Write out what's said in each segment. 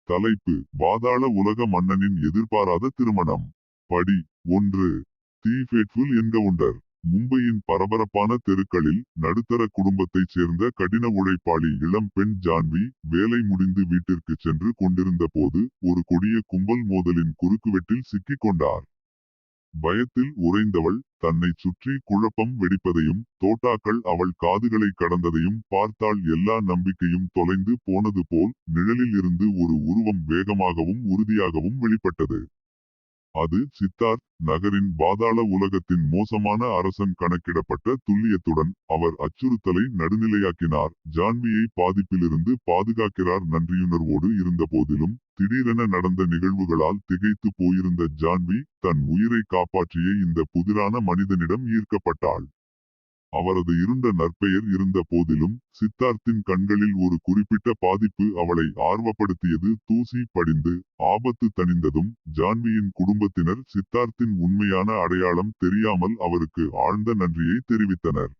தலைப்பு: பாதாள உலக மன்னனின் எதிர்பாராத திருமணம். படி 1. தி ஃபேட்ஃபுல் என்கவுண்டர். மும்பையின் பரபரப்பான தெருக்களில் நடுத்தர குடும்பத்தைச் சேர்ந்த கடின உழைப்பாளி இளம் பெண் ஜான்வி வேலை முடிந்து வீட்டிற்கு சென்று கொண்டிருந்த போது ஒரு கொடிய கும்பல் மோதலின் குறுக்குவெட்டில் சிக்கிக் கொண்டார். பயத்தில் உறைந்தவள் தன்னைச் சுற்றி குழப்பம் வெடிப்பதையும் தோட்டாக்கள் அவள் காதுகளை கடந்ததையும் பார்த்தால் எல்லா நம்பிக்கையும் தொலைந்து போனது போல் நிழலில் இருந்து ஒரு உருவம் வேகமாகவும் உறுதியாகவும் வெளிப்பட்டது. அது சித்தார்த், நகரின் பாதாள உலகத்தின் மோசமான அரசன். கணக்கிடப்பட்ட துல்லியத்துடன் அவர் அச்சுறுத்தலை நடுநிலையாக்கினார், ஜான்வியை பாதிப்பிலிருந்து பாதுகாக்கிறார். நன்றியுணர்வோடு இருந்த போதிலும் திடீரென நடந்த நிகழ்வுகளால் திகைத்து போயிருந்த ஜான்வி தன் உயிரை காப்பாற்றிய இந்த புதிரான மனிதனிடம் ஈர்க்கப்பட்டாள். அவரது இருண்ட நற்பெயர் இருந்த போதிலும் சித்தார்த்தின் கண்களில் ஒரு குறிப்பிட்ட பாதிப்பு அவளை ஆர்வப்படுத்தியது. தூசி படிந்து ஆபத்து தணிந்ததும் ஜான்வியின் குடும்பத்தினர் சித்தார்த்தின் உண்மையான அடையாளம் தெரியாமல் அவருக்கு ஆழ்ந்த நன்றியை தெரிவித்தனர்.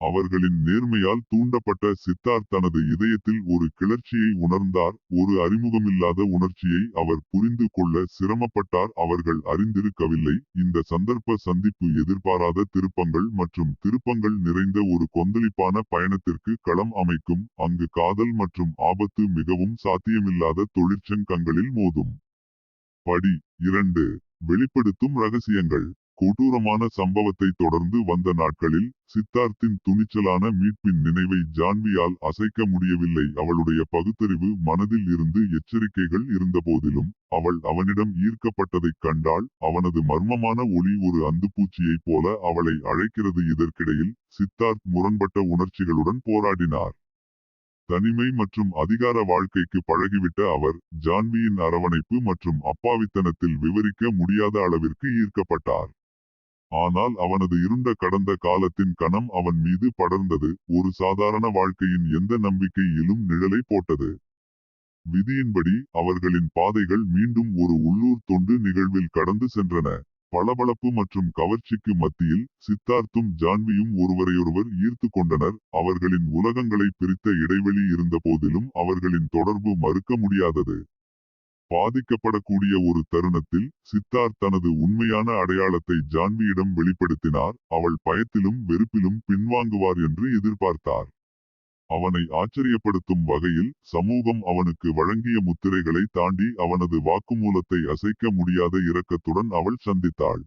அவர்களின் நேர்மையால் தூண்டப்பட்ட சித்தார்த் தனது இதயத்தில் ஒரு கிளர்ச்சியை உணர்ந்தார். ஒரு அறிமுகமில்லாத உணர்ச்சியை அவர் புரிந்து கொள்ள சிரமப்பட்டார். அவர்கள் அறிந்திருக்கவில்லை, இந்த சந்தர்ப்ப சந்திப்பு எதிர்பாராத திருப்பங்கள் மற்றும் திருப்பங்கள் நிறைந்த ஒரு கொந்தளிப்பான பயணத்திற்கு களம் அமைக்கும், அங்கு காதல் மற்றும் ஆபத்து மிகவும் சாத்தியமில்லாத தொழிற்சங்கங்களில் மோதும். படி 2. வெளிப்படுத்தும் ரகசியங்கள். கொடூரமான சம்பவத்தை தொடர்ந்து வந்த நாட்களில் சித்தார்த்தின் துணிச்சலான மீட்பின் நினைவை ஜான்வியால் அசைக்க முடியவில்லை. அவளுடைய பகுத்தறிவு மனதில் இருந்து எச்சரிக்கைகள் இருந்தபோதிலும் அவள் அவனிடம் ஈர்க்கப்பட்டதைக் கண்டாள். அவனது மர்மமான ஒளி ஒரு அந்துப்பூச்சியைப் போல அவளை அழைக்கிறது. இதற்கிடையில் சித்தார்த் முரண்பட்ட உணர்ச்சிகளுடன் போராடினார். தனிமை மற்றும் அதிகார வாழ்க்கைக்கு பழகிவிட்ட அவர் ஜான்வியின் அரவணைப்பு மற்றும் அப்பாவித்தனத்தில் விவரிக்க முடியாத அளவிற்கு ஈர்க்கப்பட்டார். ஆனால் அவனது இருண்ட கடந்த காலத்தின் கணம் அவன் மீது படர்ந்தது, ஒரு சாதாரண வாழ்க்கையின் எந்த நம்பிக்கையிலும் நிழலை போட்டது. விதியின்படி அவர்களின் பாதைகள் மீண்டும் ஒரு உள்ளூர் தொண்டு நிகழ்வில் கடந்து சென்றன. பளபளப்பு மற்றும் கவர்ச்சிக்கு மத்தியில் சித்தார்த்தும் ஜான்வியும் ஒருவரையொருவர் ஈர்த்து கொண்டனர். அவர்களின் உலகங்களை பிரித்த இடைவெளி இருந்த போதிலும் அவர்களின் தொடர்பு மறுக்க முடியாதது. பாதிக்கப்படக்கூடிய ஒரு தருணத்தில் சித்தார்த் தனது உண்மையான அடையாளத்தை ஜான்வியிடம் வெளிப்படுத்தினார். அவள் பயத்திலும் வெறுப்பிலும் பின்வாங்குவார் என்று எதிர்பார்த்தார். அவனை ஆச்சரியப்படுத்தும் வகையில் சமூகம் அவனுக்கு வழங்கிய முத்திரைகளை தாண்டி அவனது வாக்குமூலத்தை அசைக்க முடியாத இரக்கத்துடன் அவள் சந்தித்தாள்.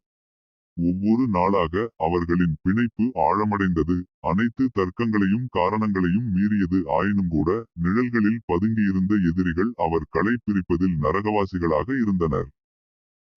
ஒவ்வொரு நாளாக அவர்களின் பிணைப்பு ஆழமடைந்தது. அனைத்து தர்க்கங்களையும் காரணங்களையும் மீறியது. ஆயினும்கூட நிழல்களில் பதுங்கியிருந்த எதிரிகள் அவர் களை பிரிப்பதில் நரகவாசிகளாக இருந்தனர்.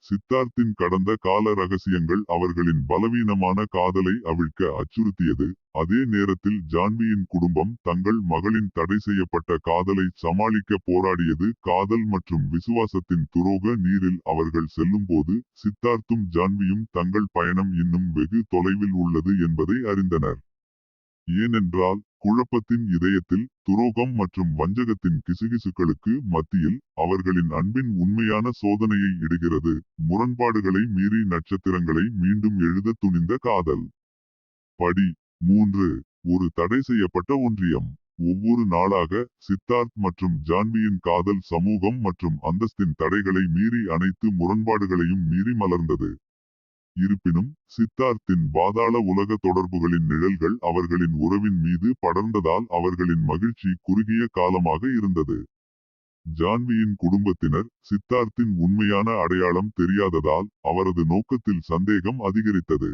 சித்தார்த்தின் கடந்த கால ரகசியங்கள் அவர்களின் பலவீனமான காதலை அவிழ்க்க அச்சுறுத்தியது. அதே நேரத்தில் ஜான்வியின் குடும்பம் தங்கள் மகளின் தடை செய்யப்பட்ட காதலை சமாளிக்க போராடியது. காதல் மற்றும் விசுவாசத்தின் துரோக நீரில் அவர்கள் செல்லும்போது சித்தார்த்தும் ஜான்வியும் தங்கள் பயணம் இன்னும் வெகு தொலைவில் உள்ளது என்பதை அறிந்தனர். ஏனென்றால் குழப்பத்தின் இதயத்தில் துரோகம் மற்றும் வஞ்சகத்தின் கிசுகிசுக்களுக்கு மத்தியில் அவர்களின் அன்பின் உண்மையான சோதனையை இடுகிறது. முரண்பாடுகளை மீறி நட்சத்திரங்களை மீண்டும் எழுத துணிந்த காதல். படி 3. ஒரு தடை செய்யப்பட்ட ஒன்றியம். ஒவ்வொரு நாளாக சித்தார்த் மற்றும் ஜான்வியின் காதல் சமூகம் மற்றும் அந்தஸ்தின் தடைகளை மீறி அனைத்து முரண்பாடுகளையும் மீறி மலர்ந்தது. இருப்பினும் சித்தார்த்தின் பாதாள உலக தொடர்புகளின் நிழல்கள் அவர்களின் உறவின் மீது படர்ந்ததால் அவர்களின் மகிழ்ச்சி குறுகிய காலமாக இருந்தது. ஜான்வியின் குடும்பத்தினர் சித்தார்த்தின் உண்மையான அடையாளம் தெரியாததால் அவரது நோக்கத்தில் சந்தேகம் அதிகரித்தது.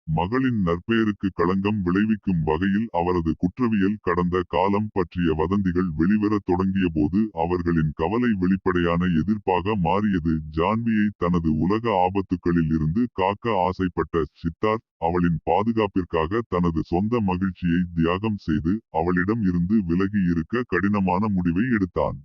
மகளின் நற்பெயருக்கு களங்கம் விளைவிக்கும் வகையில் அவரது குற்றவியல் கடந்த காலம் பற்றிய வதந்திகள் வெளிவரத் தொடங்கிய போது அவர்களின் கவலை வெளிப்படையான எதிர்ப்பாக மாறியது. ஜான்வியை தனது உலக ஆபத்துக்களில் இருந்து காக்க ஆசைப்பட்ட சித்தார்த் அவளின் பாதுகாப்பிற்காக தனது சொந்த மகிழ்ச்சியை தியாகம் செய்து அவளிடம் இருந்து விலகி இருக்க கடினமான முடிவை எடுத்தான்.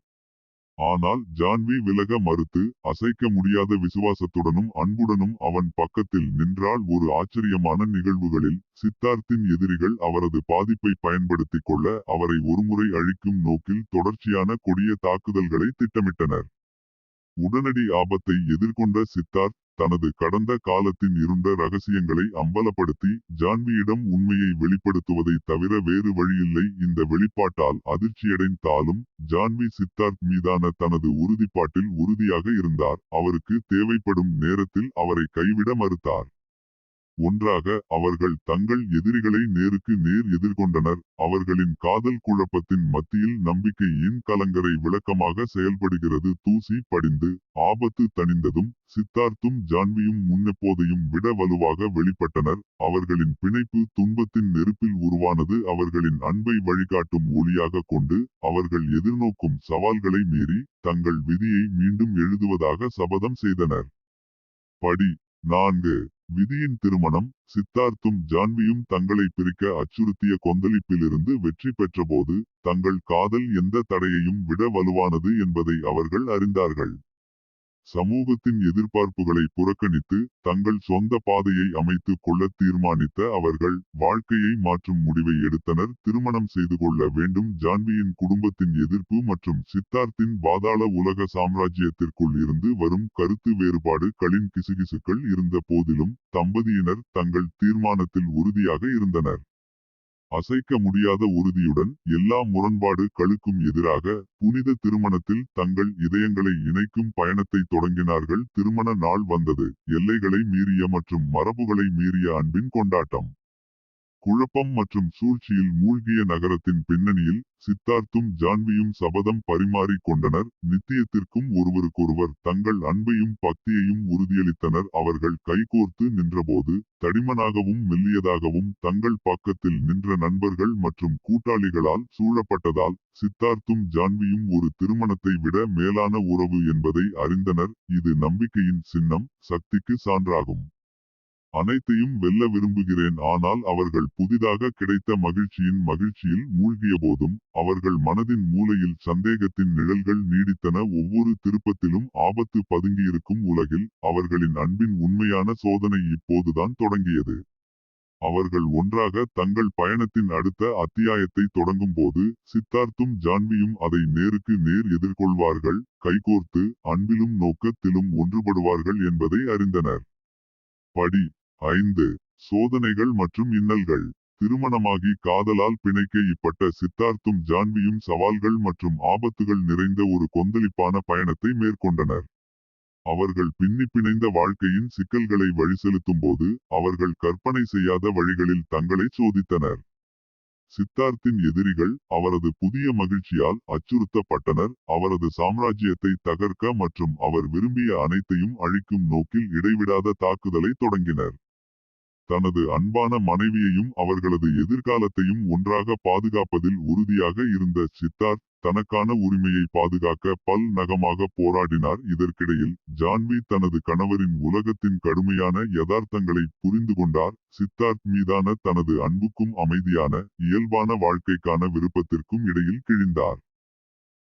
ஆனால் ஜான்வி விலக மறுத்து அசைக்க முடியாத விசுவாசத்துடனும் அன்புடனும் அவன் பக்கத்தில் நின்றாள். ஒரு ஆச்சரியமான நிகழ்வுகளில் சித்தார்த்தின் எதிரிகள் அவரது பாதிப்பை பயன்படுத்திக் கொள்ள அவரை ஒருமுறை அழிக்கும் நோக்கில் தொடர்ச்சியான கொடிய தாக்குதல்களை திட்டமிட்டனர். உடனடி ஆபத்தை எதிர்கொண்ட சித்தார்த் தனது கடந்த காலத்தின் இருண்ட ரகசியங்களை அம்பலப்படுத்தி ஜான்வியிடம் உண்மையை வெளிப்படுத்துவதை தவிர வேறு வழியில்லை. இந்த வெளிப்பாட்டால் அதிர்ச்சியடைந்தாலும் ஜான்வி சித்தார்த் மீதான தனது உறுதிப்பாட்டில் உறுதியாக இருந்தார். அவருக்கு தேவைப்படும் நேரத்தில் அவரை கைவிட மறுத்தார். ஒன்றாக அவர்கள் தங்கள் எதிரிகளை நேருக்கு நேர் எதிர்கொண்டனர். அவர்களின் காதல் குழப்பத்தின் மத்தியில் நம்பிக்கையின் கலங்கரை விளக்கமாக செயல்படுகிறது. தூசி படிந்து ஆபத்து தணிந்ததும் சித்தார்த்தும் ஜான்வியும் முன்னெப்போதையும் விட வலுவாக வெளிப்பட்டனர். அவர்களின் பிணைப்பு துன்பத்தின் நெருப்பில் உருவானது. அவர்களின் அன்பை வழிகாட்டும் ஒளியாக கொண்டு அவர்கள் எதிர்நோக்கும் சவால்களை மீறி தங்கள் விதியை மீண்டும் எழுதுவதாக சபதம் செய்தனர். படி 4. விதியின் திருமணம். சித்தார்த்தும் ஜான்வியும் தங்களை பிரிக்க அச்சுறுத்திய கொந்தளிப்பிலிருந்து வெற்றி பெற்றபோது தங்கள் காதல் எந்த தடையையும் விட வலுவானது என்பதை அவர்கள் அறிந்தார்கள். சமூகத்தின் எதிர்பார்ப்புகளை புறக்கணித்து தங்கள் சொந்த பாதையை அமைத்துக் கொள்ள தீர்மானித்த அவர்கள் வாழ்க்கையை மாற்றும் முடிவை எடுத்தனர். திருமணம் செய்து கொள்ள வேண்டும். ஜான்வியின் குடும்பத்தின் எதிர்ப்பு மற்றும் சித்தார்த்தின் பாதாள உலக சாம்ராஜ்யத்திற்குள் இருந்து வரும் கருத்து வேறுபாடுகளின் கிசுகிசுக்கள் இருந்த போதிலும் தம்பதியினர் தங்கள் தீர்மானத்தில் உறுதியாக இருந்தனர். அசைக்க முடியாத உறுதியுடன் எல்லா முரண்பாடுகளுக்கும் எதிராக புனித திருமணத்தில் தங்கள் இதயங்களை இணைக்கும் பயணத்தை தொடங்கினார்கள். திருமண நாள் வந்தது. எல்லைகளை மீறிய மற்றும் மரபுகளை மீறிய அன்பின் கொண்டாட்டம். குழப்பம் மற்றும் சூழ்ச்சியில் மூழ்கிய நகரத்தின் பின்னணியில் சித்தார்த்தும் ஜான்வியும் சபதம் பரிமாறிக் கொண்டனர். நித்தியத்திற்கும் ஒருவருக்கொருவர் தங்கள் அன்பையும் பக்தியையும் உறுதியளித்தனர். அவர்கள் கைகோர்த்து நின்றபோது தடிமனாகவும் மெல்லியதாகவும் தங்கள் பக்கத்தில் நின்ற நண்பர்கள் மற்றும் கூட்டாளிகளால் சூழப்பட்டதால் சித்தார்த்தும் ஜான்வியும் ஒரு திருமணத்தை விட மேலான உறவு என்பதை அறிந்தனர். இது நம்பிக்கையின் சின்னம், சக்திக்கு சான்றாகும். அனைத்தையும் வெல்ல விரும்புகிறேன். ஆனால் அவர்கள் புதிதாக கிடைத்த மகிழ்ச்சியில் மூழ்கிய போதும் அவர்கள் மனதின் மூலையில் சந்தேகத்தின் நிழல்கள் நீடித்தன. ஒவ்வொரு திருப்பத்திலும் ஆபத்து பதுங்கியிருக்கும் உலகில் அவர்களின் அன்பின் உண்மையான சோதனை இப்போதுதான் தொடங்கியது. அவர்கள் ஒன்றாக தங்கள் பயணத்தின் அடுத்த அத்தியாயத்தை தொடங்கும் போது சித்தார்த்தும் ஜான்வியும் அதை நேருக்கு நேர் எதிர்கொள்வார்கள். கைகோர்த்து அன்பிலும் நோக்கத்திலும் ஒன்றுபடுவார்கள் என்பதை அறிந்தனர். படி 5. சோதனைகள் மற்றும் இன்னல்கள். திருமணமாகி காதலால் பிணைக்கப்பட்ட சித்தார்த்தும் ஜான்வியும் சவால்கள் மற்றும் ஆபத்துகள் நிறைந்த ஒரு கொந்தளிப்பான பயணத்தை மேற்கொண்டனர். அவர்கள் பிணைந்த வாழ்க்கையின் சிக்கல்களை வழிசெலுத்தும் போது அவர்கள் கற்பனை செய்யாத வழிகளில் தங்களை சோதித்தனர். சித்தார்த்தின் எதிரிகள் அவரது புதிய மகிழ்ச்சியால் அச்சுறுத்தப்பட்டனர். அவரது சாம்ராஜ்யத்தை தகர்க்க மற்றும் அவர் விரும்பிய அனைத்தையும் அழிக்கும் நோக்கில் இடைவிடாத தாக்குதலை தொடங்கினர். தனது அன்பான மனைவியையும் அவர்களது எதிர்காலத்தையும் ஒன்றாக பாதுகாப்பதில் உறுதியாக இருந்த சித்தார்த் தனக்கான உரிமையை பாதுகாக்க பல் நகமாக போராடினார். இதற்கிடையில் ஜான்வி தனது கணவரின் உலகத்தின் கடுமையான யதார்த்தங்களை புரிந்து கொண்டார். சித்தார்த் மீதான தனது அன்புக்கும் அமைதியான இயல்பான வாழ்க்கைக்கான விருப்பத்திற்கும் இடையில் கிழிந்தார்.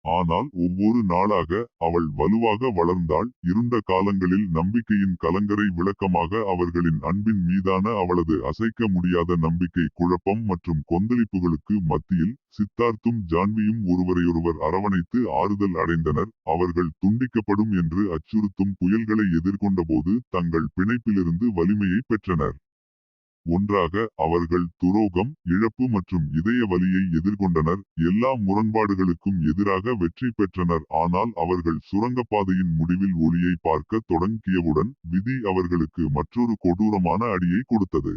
ஆனால் ஒவ்வொரு நாளாக அவள் வலுவாக வளர்ந்தாள். இருண்ட காலங்களில் நம்பிக்கையின் கலங்கரை விளக்கமாக அவர்களின் அன்பின் மீதான அவளது அசைக்க முடியாத நம்பிக்கை. குழப்பம் மற்றும் கொந்தளிப்புகளுக்கு மத்தியில் சித்தார்த்தும் ஜான்வியும் ஒருவரையொருவர் அரவணைத்து ஆறுதல் அடைந்தனர். அவர்கள் துண்டிக்கப்படும் என்று அச்சுறுத்தும் புயல்களை எதிர்கொண்டபோது தங்கள் பிணைப்பிலிருந்து வலிமையை பெற்றனர். ஒன்றாக அவர்கள் துரோகம், இழப்பு மற்றும் இதய வலியை எதிர்கொண்டனர். எல்லா முரண்பாடுகளுக்கும் எதிராக வெற்றி பெற்றனர். ஆனால் அவர்கள் சுரங்கப்பாதையின் முடிவில் ஒளியை பார்க்க தொடங்கியவுடன் விதி அவர்களுக்கு மற்றொரு கொடூரமான அடியை கொடுத்தது.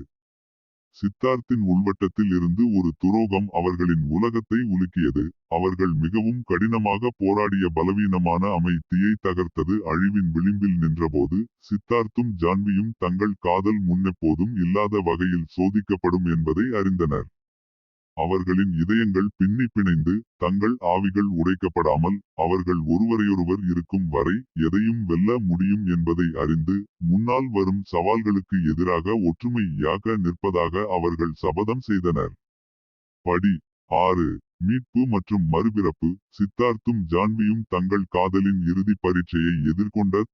சித்தார்த்தின் உள்வட்டத்தில் இருந்து ஒரு துரோகம் அவர்களின் உலகத்தை உலுக்கியது. அவர்கள் மிகவும் கடினமாக போராடிய பலவீனமான அமைதியை தகர்த்தது. அழிவின் விளிம்பில் நின்றபோது சித்தார்த்தும் ஜான்வியும் தங்கள் காதல் முன்னெப்போதும் இல்லாத வகையில் சோதிக்கப்படும் என்பதை அறிந்தனர். அவர்களின் இதயங்கள் பிணைந்து தங்கள் ஆவிகள் உடைக்கப்படாமல் அவர்கள் ஒருவரையொருவர் இருக்கும் வரை எதையும் வெல்ல முடியும் என்பதை அறிந்து முன்னால் வரும் சவால்களுக்கு எதிராக ஒற்றுமையாக நிற்பதாக அவர்கள் சபதம் செய்தனர். படி 6. மீட்பு மற்றும் மறுபிறப்பு. சித்தார்த்தும் ஜான்வியும் தங்கள் காதலின் இறுதி பரீட்சையை எதிர்கொண்ட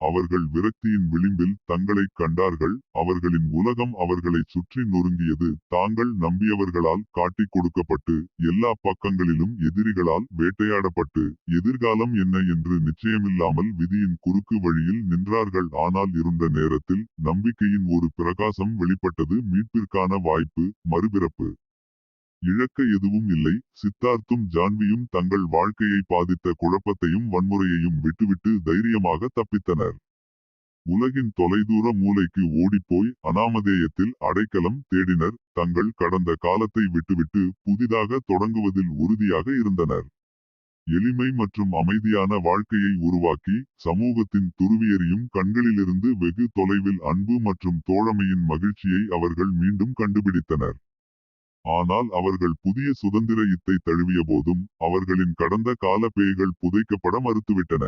அவர்கள் விரக்தியின் விளிம்பில் தங்களைக் கண்டார்கள். அவர்களின் உலகம் அவர்களைச் சுற்றி நொறுங்கியது. தாங்கள் நம்பியவர்களால் காட்டிக் கொடுக்கப்பட்டு, எல்லா பக்கங்களிலும் எதிரிகளால் வேட்டையாடப்பட்டு, எதிர்காலம் என்ன என்று நிச்சயமில்லாமல் விதியின் குறுக்கு வழியில் நின்றார்கள். ஆனால் இருண்ட நேரத்தில் நம்பிக்கையின் ஒரு பிரகாசம் வெளிப்பட்டது. மீட்பிற்கான வாய்ப்பு, மறுபிறப்பு. இழக்க எதுவும் இல்லை. சித்தார்த்தும் ஜான்வியும் தங்கள் வாழ்க்கையை பாதித்த குழப்பத்தையும் வன்முறையையும் விட்டுவிட்டு தைரியமாக தப்பித்தனர். உலகின் தொலைதூர மூலைக்கு ஓடிப்போய் அனாமதேயத்தில் அடைக்கலம் தேடினர். தங்கள் கடந்த காலத்தை விட்டுவிட்டு புதிதாக தொடங்குவதில் உறுதியாக இருந்தனர். எளிமை மற்றும் அமைதியான வாழ்க்கையை உருவாக்கி, சமூகத்தின் துருவியறியும் கண்களிலிருந்து வெகு தொலைவில் அன்பு மற்றும் தோழமையின் மகிழ்ச்சியை அவர்கள் மீண்டும் கண்டுபிடித்தனர். ஆனால் அவர்கள் புதிய சுதந்திர யுத்தை தழுவிய போதும் அவர்களின் கடந்த கால பேய்கள் புதைக்கப்பட மறுத்துவிட்டன.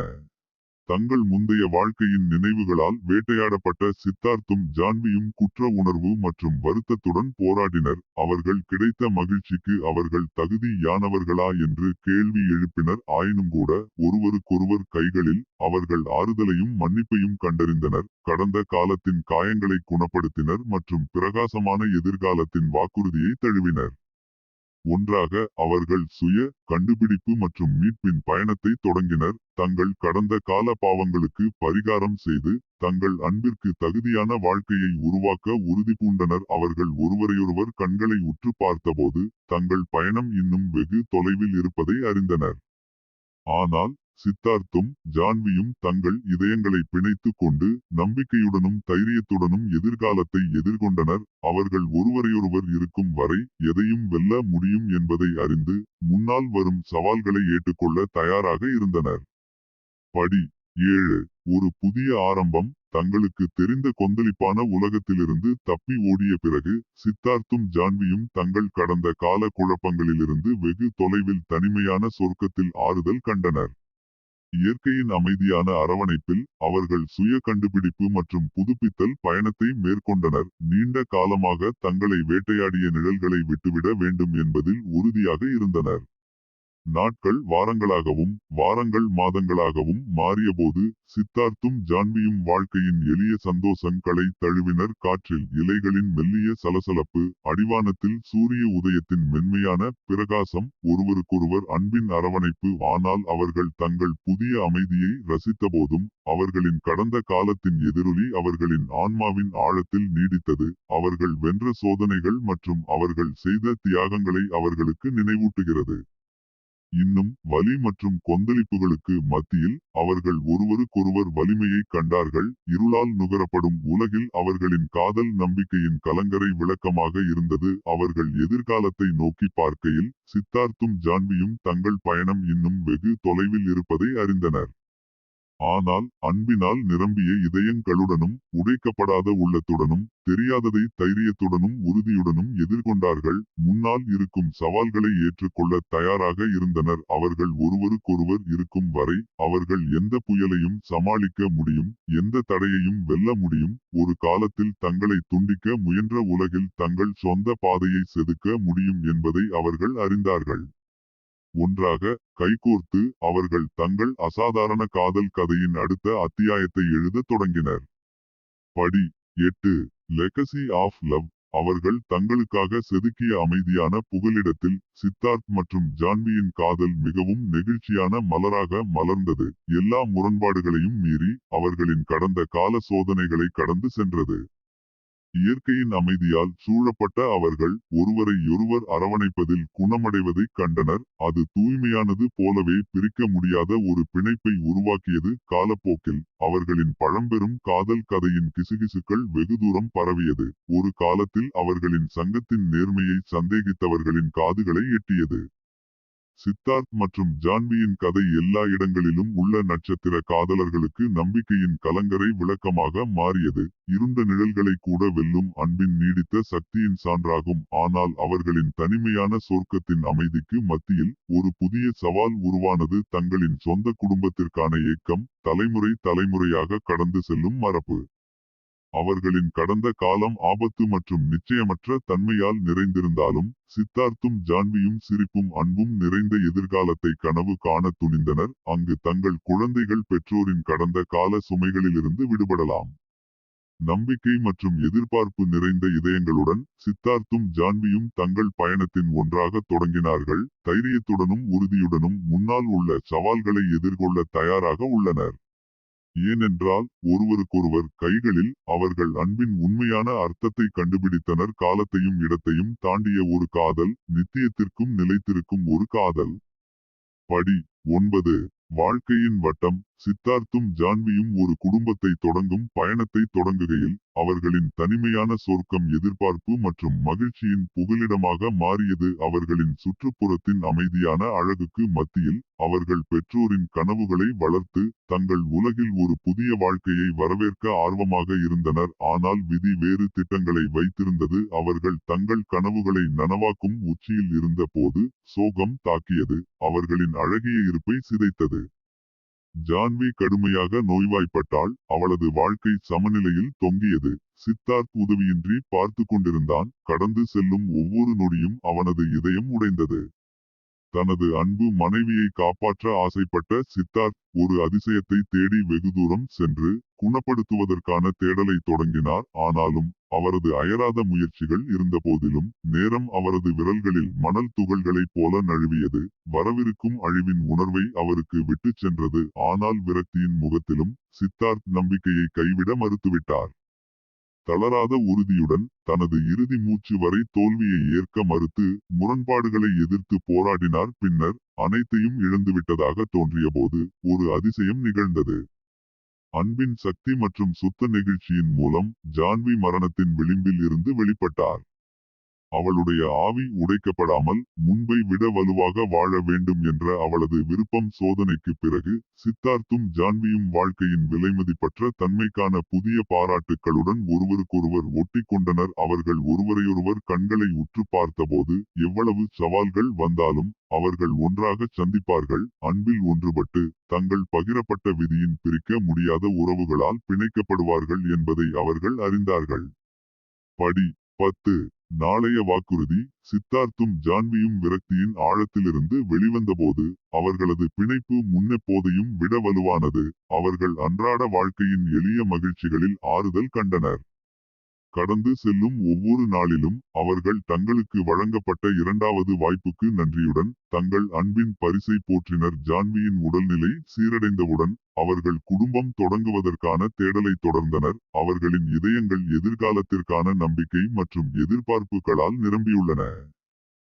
தங்கள் முந்தைய வாழ்க்கையின் நினைவுகளால் வேட்டையாடப்பட்ட சித்தார்த்தும் ஜான்வியும் குற்ற உணர்வு மற்றும் வருத்தத்துடன் போராடினர். அவர்கள் கிடைத்த மகிழ்ச்சிக்கு அவர்கள் தகுதியானவர்களா என்று கேள்வி எழுப்பினர். ஆயினும்கூட ஒருவருக்கொருவர் கைகளில் அவர்கள் ஆறுதலையும் மன்னிப்பையும் கண்டறிந்தனர். கடந்த காலத்தின் காயங்களை குணப்படுத்தினர் மற்றும் பிரகாசமான எதிர்காலத்தின் வாக்குறுதியை தழுவினர். ஒன்றாக அவர்கள் சுய கண்டுபிடிப்பு மற்றும் மீட்பின் பயணத்தை தொடங்கினர். தங்கள் கடந்த கால பாவங்களுக்கு பரிகாரம் செய்து, தங்கள் அன்பிற்கு தகுதியான வாழ்க்கையை உருவாக்க உறுதி பூண்டனர். அவர்கள் ஒருவரையொருவர் கண்களை உற்று பார்த்தபோது, தங்கள் பயணம் இன்னும் வெகு தொலைவில் இருப்பதை அறிந்தனர். ஆனால் சித்தார்த்தும் ஜான்வியும் தங்கள் இதயங்களை பிணைத்துக் கொண்டு நம்பிக்கையுடனும் தைரியத்துடனும் எதிர்காலத்தை எதிர்கொண்டனர். அவர்கள் ஒருவரையொருவர் இருக்கும் வரை எதையும் வெல்ல முடியும் என்பதை அறிந்து, முன்னால் வரும் சவால்களை ஏற்றுக்கொள்ள தயாராக இருந்தனர். படி 7. ஒரு புதிய ஆரம்பம். தங்களுக்கு தெரிந்த கொந்தளிப்பான உலகத்திலிருந்து தப்பி ஓடிய பிறகு, சித்தார்த்தும் ஜான்வியும் தங்கள் கடந்த கால குழப்பங்களிலிருந்து வெகு தொலைவில் தனிமையான சொர்க்கத்தில் ஆறுதல் கண்டனர். இயற்கையின் அமைதியான அரவணைப்பில் அவர்கள் சுய கண்டுபிடிப்பு மற்றும் புதுப்பித்தல் பயணத்தை மேற்கொண்டனர். நீண்ட காலமாக தங்களை வேட்டையாடிய நிழல்களை விட்டுவிட வேண்டும் என்பதில் உறுதியாக இருந்தனர். நாட்கள் வாரங்களாகவும் வாரங்கள் மாதங்களாகவும் மாறியபோது, சித்தார்த்தும் ஜான்வியும் வாழ்க்கையின் எளிய சந்தோஷங்களை தழுவினர். காற்றில் இலைகளின் மெல்லிய சலசலப்பு, அடிவானத்தில் சூரிய உதயத்தின் மென்மையான பிரகாசம், ஒருவருக்கொருவர் அன்பின் அரவணைப்பு. ஆனால் அவர்கள் தங்கள் புதிய அமைதியை ரசித்தபோதும், அவர்களின் கடந்த காலத்தின் எதிரொலி அவர்களின் ஆன்மாவின் ஆழத்தில் நீடித்தது. அவர்கள் வென்ற சோதனைகள் மற்றும் அவர்கள் செய்த தியாகங்களை அவர்களுக்கு நினைவூட்டுகிறது. இன்னும் வலி மற்றும் கொந்தளிப்புகளுக்கு மத்தியில் அவர்கள் ஒருவருக்கொருவர் வலிமையை கண்டார்கள். இருளால் நுகரப்படும் உலகில் அவர்களின் காதல் நம்பிக்கையின் கலங்கரை விளக்கமாக இருந்தது. அவர்கள் எதிர்காலத்தை நோக்கி பார்க்கையில், சித்தார்த்தும் ஜான்வியும் தங்கள் பயணம் இன்னும் வெகு தொலைவில் இருப்பதை அறிந்தனர். ஆனால் அன்பினால் நிரம்பிய இதயங்களுடனும் உடைக்கப்படாத உள்ளத்துடனும் தெரியாததை தைரியத்துடனும் உறுதியுடனும் எதிர்கொண்டார்கள். முன்னால் இருக்கும் சவால்களை ஏற்றுக்கொள்ள தயாராக இருந்தனர். அவர்கள் ஒருவருக்கொருவர் இருக்கும் வரை அவர்கள் எந்த புயலையும் சமாளிக்க முடியும், எந்த தடையையும் வெல்ல முடியும். ஒரு காலத்தில் தங்களை துண்டிக்க முயன்ற உலகில் தங்கள் சொந்த பாதையை செதுக்க முடியும் என்பதை அவர்கள் அறிந்தார்கள். ஒன்றாக கைகோர்த்து அவர்கள் தங்கள் அசாதாரண காதல் கதையின் அடுத்த அத்தியாயத்தை எழுதத் தொடங்கினர். படி 8. Legacy of love. அவர்கள் தங்களுக்காக செதுக்கிய அமைதியான புகலிடத்தில் சித்தார்த் மற்றும் ஜான்வியின் காதல் மிகவும் நெகிழ்ச்சியான மலராக மலர்ந்தது. எல்லா முரண்பாடுகளையும் மீறி அவர்களின் கடந்த கால சோதனைகளை கடந்து சென்றது. இயற்கையின் அமைதியால் சூழப்பட்ட அவர்கள் ஒருவரையொருவர் அரவணைப்பதில் குணமடைவதைக் கண்டனர். அது தூய்மையானது போலவே பிரிக்க முடியாத ஒரு பிணைப்பை உருவாக்கியது. காலப்போக்கில் அவர்களின் பழம்பெரும் காதல் கதையின் கிசுகிசுக்கள் வெகு தூரம் பரவியது. ஒரு காலத்தில் அவர்களின் சங்கத்தின் நேர்மையை சந்தேகித்தவர்களின் காதுகளை எட்டியது. சித்தார்த் மற்றும் ஜான்வியின் கதை எல்லா இடங்களிலும் உள்ள நட்சத்திர காதலர்களுக்கு நம்பிக்கையின் கலங்கரை விளக்கமாக மாறியது. இருண்ட நிழல்களை கூட வெல்லும் அன்பின் நீடித்த சக்தியின் சான்றாகும். ஆனால் அவர்களின் தனிமையான சொர்க்கத்தின் அமைதிக்கு மத்தியில் ஒரு புதிய சவால் உருவானது. தங்களின் சொந்த குடும்பத்திற்கான ஏக்கம், தலைமுறை தலைமுறையாக கடந்து செல்லும் மரபு. அவர்களின் கடந்த காலம் ஆபத்து மற்றும் நிச்சயமற்ற தன்மையால் நிறைந்திருந்தாலும் சித்தார்த்தும் ஜான்வியும் சிரிப்பும் அன்பும் நிறைந்த எதிர்காலத்தை கனவு காண துணிந்தனர். அங்கு தங்கள் குழந்தைகள் பெற்றோரின் கடந்த கால சுமைகளிலிருந்து விடுபடலாம். நம்பிக்கை மற்றும் எதிர்பார்ப்பு நிறைந்த இதயங்களுடன் சித்தார்த்தும் ஜான்வியும் தங்கள் பயணத்தின் ஒன்றாக தொடங்கினார்கள். தைரியத்துடனும் உறுதியுடனும் முன்னால் உள்ள சவால்களை எதிர்கொள்ள தயாராக உள்ளனர். ஏனென்றால் ஒருவருக்கொருவர் கைகளில் அவர்கள் அன்பின் உண்மையான அர்த்தத்தை கண்டுபிடித்தனர். காலத்தையும் இடத்தையும் தாண்டிய ஒரு காதல், நித்தியத்திற்கும் நிலைத்திருக்கும் ஒரு காதல். படி 9. வாழ்க்கையின் வட்டம். சித்தார்த்தும் ஜான்வியும் ஒரு குடும்பத்தை தொடங்கும் பயணத்தை தொடங்குகையில் அவர்களின் தனிமையான சொர்க்கம் எதிர்பார்ப்பு மற்றும் மகிழ்ச்சியின் புகலிடமாக மாறியது. அவர்களின் சுற்றுப்புறத்தின் அமைதியான அழகுக்கு மத்தியில் அவர்கள் பெற்றோரின் கனவுகளை வளர்த்து தங்கள் உலகில் ஒரு புதிய வாழ்க்கையை வரவேற்க ஆர்வமாக இருந்தனர். ஆனால் விதி வேறு திட்டங்களை வைத்திருந்தது. அவர்கள் தங்கள் கனவுகளை நனவாக்கும் உச்சியில் இருந்த போது சோகம் தாக்கியது. அவர்களின் அழகிய இருப்பை சிதைத்தது. ஜான்வி கடுமையாக நோய்வாய்ப்பட்டாள். அவளது வாழ்க்கை சமநிலையில் தொங்கியது. சித்தார்த் உதவியின்றி பார்த்து கொண்டிருந்தான். கடந்து செல்லும் ஒவ்வொரு நொடியும் அவனது இதயம் உடைந்தது. தனது அன்பு மனைவியை காப்பாற்ற ஆசைப்பட்ட சித்தார்த் ஒரு அதிசயத்தை தேடி வெகு தூரம் சென்று குணப்படுத்துவதற்கான தேடலை தொடங்கினார். ஆனாலும் அவரது அயராத முயற்சிகள் இருந்தபோதிலும் நேரம் அவரது விரல்களில் மணல் துகள்களைப் போல நழுவியது. வரவிருக்கும் அழிவின் உணர்வை அவருக்கு விட்டுச் சென்றது. ஆனால் விரக்தியின் முகத்திலும் சித்தார்த் நம்பிக்கையை கைவிட மறுத்துவிட்டார். தளராத உறுதியுடன் தனது இறுதி மூச்சு வரை தோல்வியை ஏற்க மறுத்து முரண்பாடுகளை எதிர்த்து போராடினார். பின்னர் அனைத்தையும் இழந்துவிட்டதாக தோன்றியபோது ஒரு அதிசயம் நிகழ்ந்தது. அன்பின் சக்தி மற்றும் சுத்த நெகிழ்ச்சியின் மூலம் ஜான்வி மரணத்தின் விளிம்பில் இருந்து வெளிப்பட்டார். அவளுடைய ஆவி உடைக்கப்படாமல் முன்பை விட வலுவாக வாழ வேண்டும் என்ற அவளது விருப்பம். சோதனைக்கு பிறகு சித்தார்த்தும் ஜான்வியும் வாழ்க்கையின் விலைமதிப்பற்ற தன்மைக்கான புதிய பாராட்டுக்களுடன் ஒருவருக்கொருவர் ஒட்டி கொண்டனர். அவர்கள் ஒருவரையொருவர் கண்களை உற்று பார்த்தபோது எவ்வளவு சவால்கள் வந்தாலும் அவர்கள் ஒன்றாக சந்திப்பார்கள். அன்பில் ஒன்றுபட்டு தங்கள் பகிரப்பட்ட விதியின் பிரிக்க முடியாத உறவுகளால் பிணைக்கப்படுவார்கள் என்பதை அவர்கள் அறிந்தார்கள். படி 10. நாளைய வாக்குறுதி. சித்தார்த்தும் ஜான்வியும் விரக்தியின் ஆழத்திலிருந்து வெளிவந்தபோது அவர்களது பிணைப்பு முன்னெப்போதையும் விட வலுவானது. அவர்கள் அன்றாட வாழ்க்கையின் எளிய மகிழ்ச்சிகளில் ஆறுதல் கண்டனர். கடந்து செல்லும் ஒவ்வொரு நாளிலும் அவர்கள் தங்களுக்கு வழங்கப்பட்ட இரண்டாவது வாய்ப்புக்கு நன்றியுடன் தங்கள் அன்பின் பரிசை போற்றினர். ஜான்வியின் உடல்நிலை சீரடைந்தவுடன் அவர்கள் குடும்பம் தொடங்குவதற்கான தேடலை தொடர்ந்தனர். அவர்களின் இதயங்கள் எதிர்காலத்திற்கான நம்பிக்கை மற்றும் எதிர்பார்ப்புகளால் நிரம்பியுள்ளன.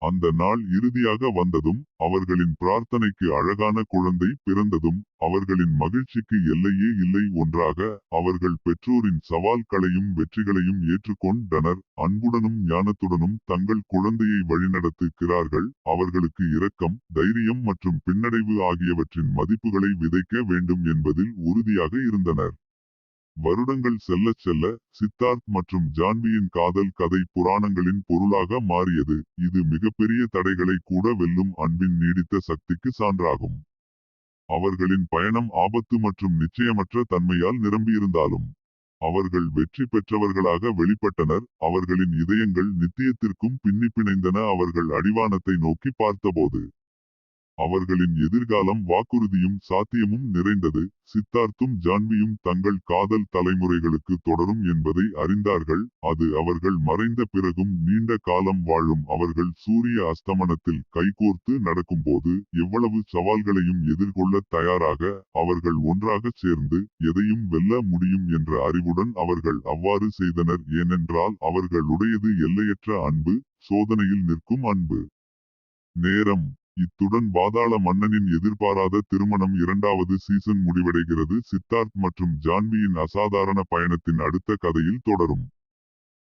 அந்த நாள் இறுதியாக வந்ததும் அவர்களின் பிரார்த்தனைக்கு அழகான குழந்தை பிறந்ததும் அவர்களின் மகிழ்ச்சிக்கு எல்லையே இல்லை. ஒன்றாக அவர்கள் பெற்றோரின் சவால்களையும் வெற்றிகளையும் ஏற்றுக்கொண்டனர். அன்புடனும் ஞானத்துடனும் தங்கள் குழந்தையை வழிநடத்துகிறார்கள். அவர்களுக்கு இரக்கம், தைரியம் மற்றும் பின்னடைவு ஆகியவற்றின் மதிப்புகளை விதைக்க வேண்டும் என்பதில் உறுதியாக இருந்தனர். வருடங்கள் செல்லச் செல்ல சித்தார்த் மற்றும் ஜான்வியின் காதல் கதை புராணங்களின் பொருளாக மாறியது. இது மிகப்பெரிய தடைகளை கூட வெல்லும் அன்பின் நீடித்த சக்திக்கு சான்றாகும். அவர்களின் பயணம் ஆபத்து மற்றும் நிச்சயமற்ற தன்மையால் நிரம்பியிருந்தாலும் அவர்கள் வெற்றி பெற்றவர்களாக வெளிப்பட்டனர். அவர்களின் இதயங்கள் நித்தியத்திற்கும் பின்னி பிணைந்தன. அவர்கள் அடிவானத்தை நோக்கி பார்த்தபோது அவர்களின் எதிர்காலம் வாக்குறுதியும் சாத்தியமும் நிறைந்தது. சித்தார்த்தும் ஜான்வியும் தங்கள் காதல் தலைமுறைகளுக்கு தொடரும் என்பதை அறிந்தார்கள். அது அவர்கள் மறைந்த பிறகும் நீண்ட காலம் வாழும். அவர்கள் சூரிய அஸ்தமனத்தில் கைகோர்த்து நடக்கும்போது எவ்வளவு சவால்களையும் எதிர்கொள்ள தயாராக அவர்கள் ஒன்றாகச் சேர்ந்து எதையும் வெல்ல முடியும் என்ற அறிவுடன் அவர்கள் அவ்வாறு செய்தனர். ஏனென்றால் அவர்களுடையது எல்லையற்ற அன்பு, சோதனையில் நிற்கும் அன்பு. நேரம். இத்துடன் பாதாள மன்னனின் எதிர்பாராத திருமணம் இரண்டாவது சீசன் முடிவடைகிறது. சித்தார்த் மற்றும் ஜான்வியின் அசாதாரண பயணத்தின் அடுத்த கதையில் தொடரும்.